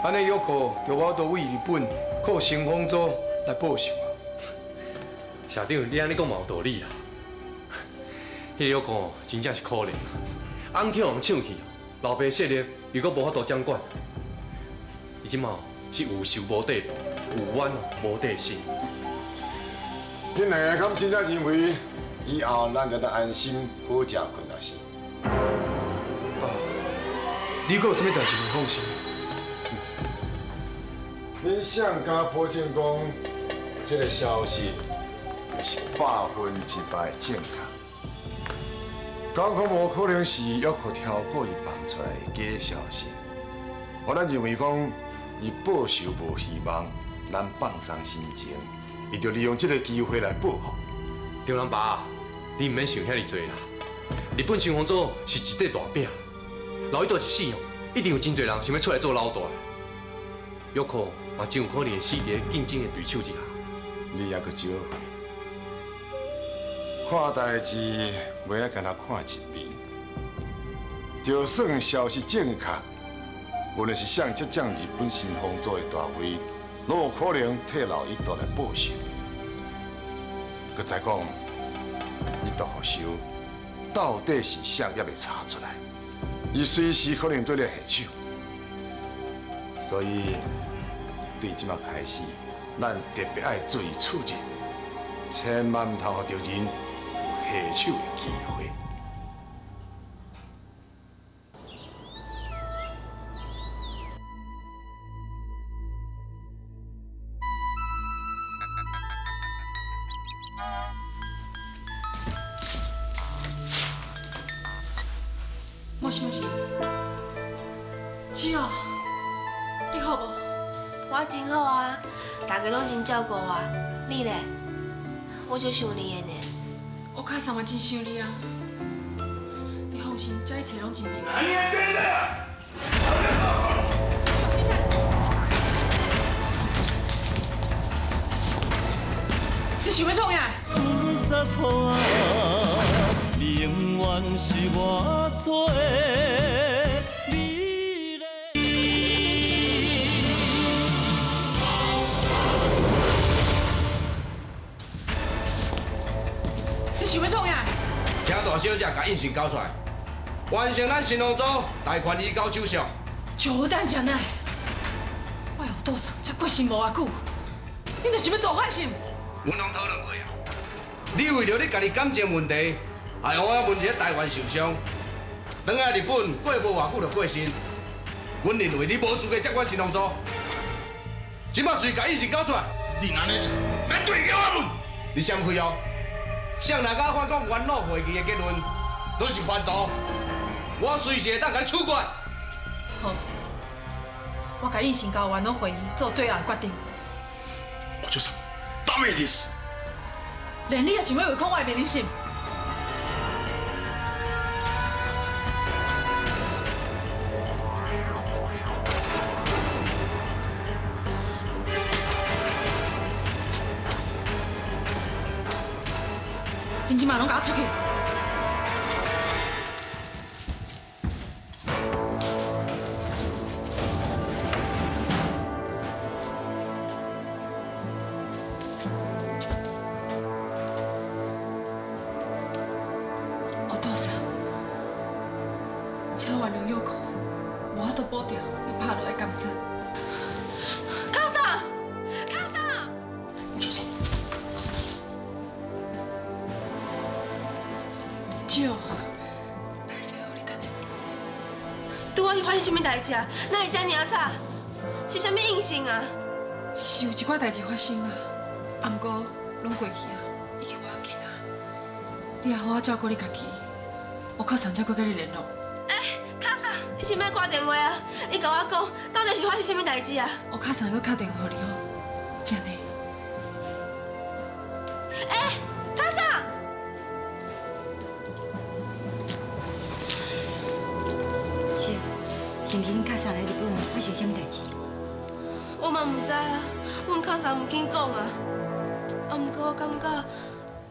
安尼约库就我都为日本靠新风组来报仇啊！社长，你安尼讲嘛有道理啦。迄个约库真正是可怜啊，翁口人抢去，老爸势力又搁无法度掌管，伊即马是有仇无地报，有冤无地伸。恁两个敢真正认为以后咱就得安心好食困啊是？你阁有啥物代志未放心？恁上家保证讲，这个消息是100%正确。敢讲无可能是约克挑故意放出来的假消息。咱认为讲，伊报仇无希望，咱放松心情，伊就利用这个机会来报复。中人爸，你唔免想遐尼多啦。日本新风组是一块大饼，老一大一死哦，一定有真侪人想要出来做老大。约克嘛，真有可能会死伫竞争的对手之下。你也阁少看代志，袂爱干那看一面。就算消息正确，无论是谁接掌日本新风组的大位，拢有可能替老一大来报仇。佮再讲，一大互仇到底是谁也未查出来，伊随时可能对你下手。所以，对即马开始，咱特别爱注意处置，千万唔通互着人有下手的机会。もしもし，姊哦，你好无？我真好啊，大家拢真照顾我。你咧？我就想你的呢。我卡上嘛真想你啊。你放心，这一切拢真平安。你想要创呀？永远是我做你嘞。你想要创呀？请大小姐把印信交出来，完成咱新风组大权移交手续。就等真奈，我后岛上才过身无偌久，你就想要做坏心？阮拢讨论过啊，你为着你家己感情问题。害我问一个台湾受伤，转来日本过无偌久就过身。阮认为你无资格接管新风组，即马随甲意思交出来。你安尼做，咱对叫我问，你闪开哦！向大家反讲冤枉会议的结论都是贩毒，我随时会当甲你处决。好，我甲应承交冤枉会议做最后决定。我就是ダメです。连你也想要违抗我的命令信？你即马拢甲我出去！我岛上，请原谅约克，无法度补掉你拍落的江山。卡莎，卡莎，就是。姐，歹势，互你等一下。拄好是发生什么代志啊？哪会这尔吵？是啥物印象啊？是有一寡代志发生啊，啊，毋过拢过去啊，已经无要紧啊。你也好好照顾你家己，我靠上才过甲你联络。卡莎，你先莫挂电话啊！你甲我讲，到底是发生什么代志啊？我卡上个打电话你哦，真的。卡莎。姐，是毋是是恁卡上来日本发生什么代志？我嘛唔知啊，阮卡上唔肯讲啊。啊，不过我感觉，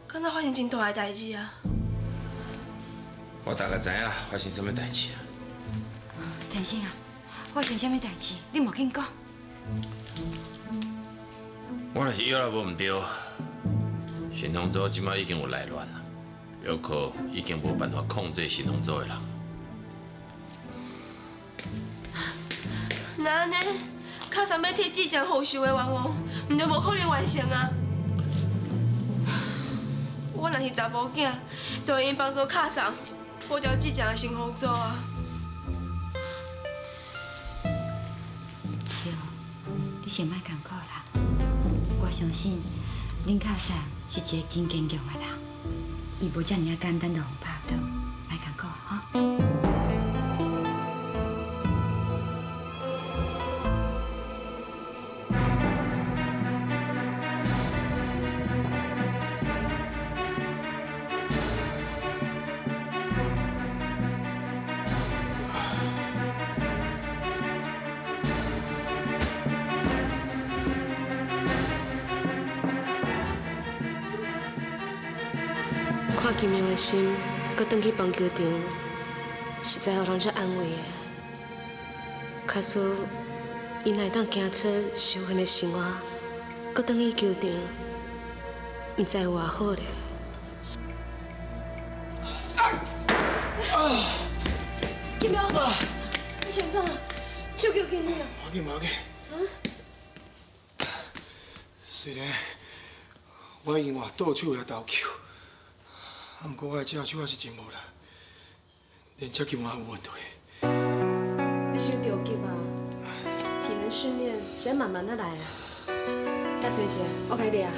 敢若发生真大个代志啊。我大概知影发生什么代志啊。天生啊，发生什么代志？你莫紧讲。我若是约了无唔对，新丰组即摆已经有内乱了，有可已经无办法控制新丰组的人。那安尼，卡上要替即将后续的愿望，唔就无可能完成啊！我若是查甫囝，就会用帮助卡上保掉即将的新丰组啊！笑，你先莫艰苦啦。我相信恁卡上是一个真坚强的人，伊无遮尔啊简单就互拍倒，莫艰苦哈。看金明的心，搁转去棒球场，实在互人足安慰的。假使伊若会当行出受训的生活，搁转去球场，毋知有偌好咧。金明，你先怎？手叫紧啊！无要紧，无要紧。虽然我因为倒手也投球。不过我的这手也是真无力，连接球也有问题。你是着急啊？体能训练先慢慢的来啊。再坐下，我开你啊。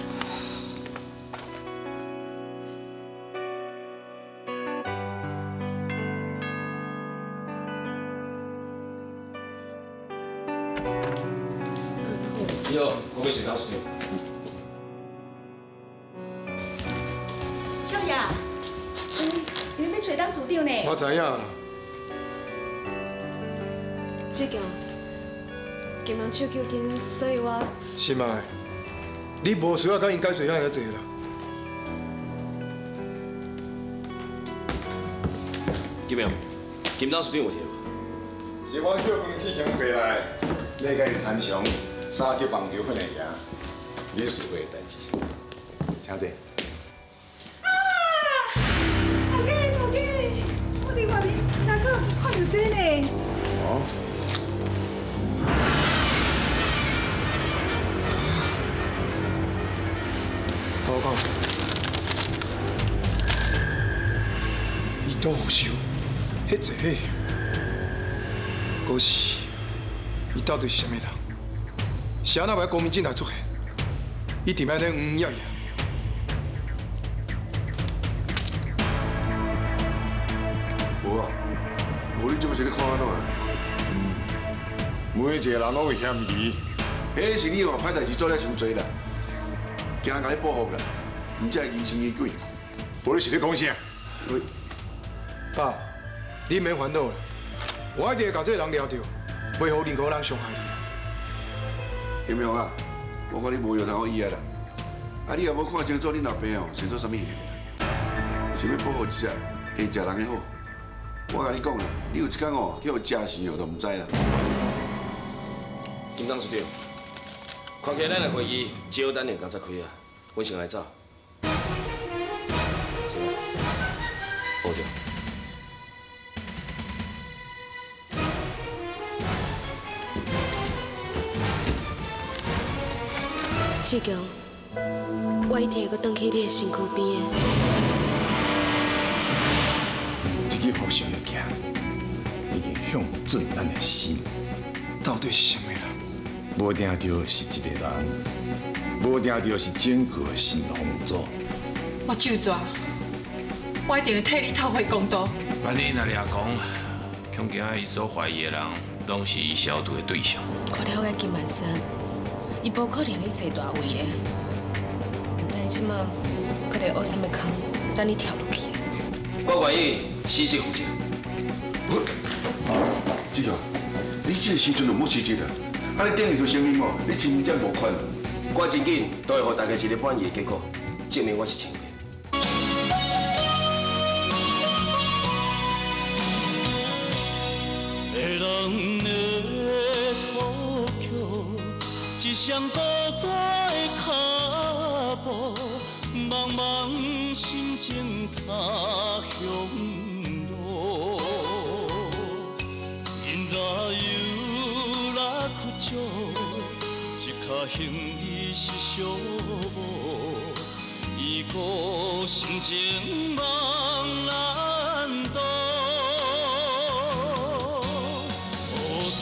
你好，我要是老师。少爷。你要找当处长呢？我知影啦。这件金明手求紧，所以我是嘛？你无需要甲因解做遐尔济啦。金明，金当处长有听无？是我叫黄志强过来，要甲你参详三级棒球训练营你事会的代志，请坐。看到这呢？哦。我讲，伊倒有手，迄坐迄，可是伊到底是啥物人？是安那要光明正大出现？伊伫遐咧咾呀呀？无啊。无你这么是咧看安怎？每一个人拢有嫌疑，迄是你话歹代志做了伤多啦，惊人甲你报复啦，毋才会疑神疑鬼。无你是咧讲啥？爸，你免烦恼啦，我一定会把这个人抓到，袂互任何人伤害你。金明啊，我看你无药通好医啊啦，啊你也无看清楚你老爸哦是做啥物嘢，想要保护一下会食人的好。我甲你讲啦，你有一天哦，叫食死哦，都唔知啦。金当处长，看起来咱的会议只有等下才开啊，阮先来走。保重。志强，我一定会搁回去你的身躯边的。这个好想物件，已经向准咱的心。到底是什么人？无定着是一个人，无定着是整个新丰组。我就抓，我一定会替你讨回公道。安尼若俩讲，恐惊伊所怀疑的人，拢是伊消毒的对象。看了解金万山，伊无可能咧坐大位的，唔知伊即马搁在学什么坑，等你跳落去。我愿意死者负责。志强，这个时阵就莫辞职啦。啊，你等于对声明哦，你真正无款。我真紧都会给大家一个满意的结果，证明我是清白。个人的土桥，一双孤单的脚步，茫茫心情他乡路。因早有拉苦酒，一脚行李是寂寞，伊个心情茫然度。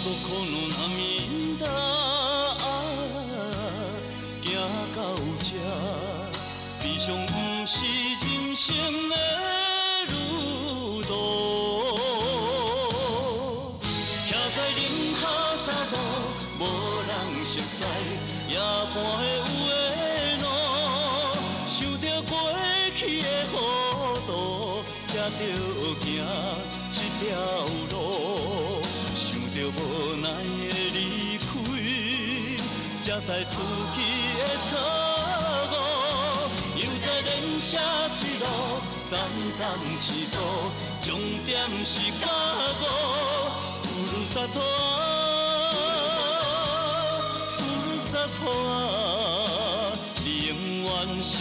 この涙行到这，悲伤不是人生的路途。徛在林下沙漠，无人熟悉夜半的有的路，想着过去的糊涂，才着行这条路。着无奈的离开，才知出去的错误。又在人生一路，站站起坐，终点是甲我。呼噜萨托，呼噜萨托，你永远是